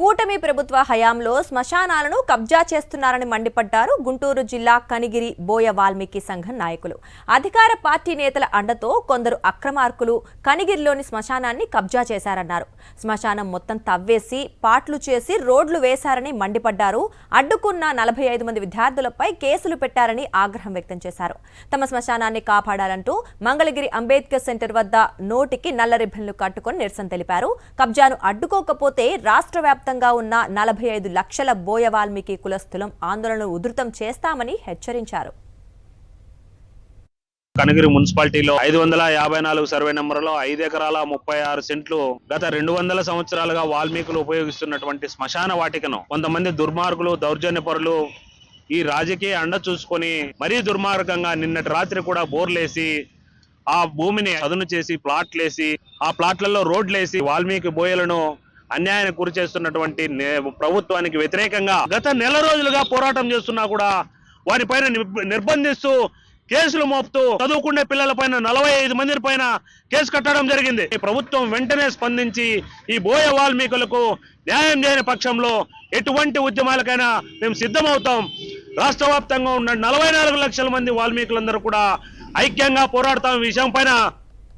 కూటమి ప్రభుత్వ హయాంలో శ్మశానాలను కబ్జా చేస్తున్నారని మండిపడ్డారు గుంటూరు జిల్లా కనిగిరి బోయ వాల్మీకి సంఘం నాయకులు. అధికార పార్టీ నేతల అండతో కొందరు అక్రమార్కులు కనిగిరిలోని శ్మశానాన్ని కబ్జా చేశారన్నారు. శ్మశానం మొత్తం తవ్వేసి పాట్లు చేసి రోడ్లు వేశారని మండిపడ్డారు. అడ్డుకున్న 45 మంది విద్యార్థులపై కేసులు పెట్టారని ఆగ్రహం వ్యక్తం చేశారు. తమ శ్మశానాన్ని కాపాడాలంటూ మంగళగిరి అంబేద్కర్ సెంటర్ వద్ద నోటికి నల్ల రిబ్బన్లు కట్టుకొని నిరసన తెలిపారు. కబ్జాను అడ్డుకోకపోతే రాష్ట్ర వ్యాప్తంగా ఉన్న 45 లక్షల బోయ వాల్మీకి కులస్తులం ఆందోళనను ఉధృతం చేస్తామని హెచ్చరించారు. కనిగిరి మున్సిపాలిటీలో 554 సర్వే నెంబర్లో 5 ఎకరాల 36 సెంట్లు గత 200 సంవత్సరాలుగా వాల్మీకులు ఉపయోగిస్తున్నటువంటి శ్మశాన వాటికను కొంతమంది దుర్మార్గులు దౌర్జన్యపరులు ఈ రాజకీయ అండ చూసుకొని మరీ దుర్మార్గంగా నిన్నటి రాత్రి కూడా బోర్లేసి ఆ భూమిని అదును చేసి ప్లాట్లేసి ఆ ప్లాట్లలో రోడ్లేసి వాల్మీకి బోయలను అన్యాయానికి గురి చేస్తున్నటువంటి ప్రభుత్వానికి వ్యతిరేకంగా గత నెల రోజులుగా పోరాటం చేస్తున్నా కూడా వారిపైన నిర్బంధిస్తూ కేసులు మోపుతూ చదువుకునే పిల్లలపైన 45 మంది పైన కేసు కట్టడం జరిగింది. ఈ ప్రభుత్వం వెంటనే స్పందించి ఈ బోయ వాల్మీకులకు న్యాయం చేయని పక్షంలో ఎటువంటి ఉద్యమాలకైనా మేము సిద్ధమవుతాం. రాష్ట్ర వ్యాప్తంగా ఉన్న 44 లక్షల మంది వాల్మీకులందరూ కూడా ఐక్యంగా పోరాడతాం. ఈ విషయం పైన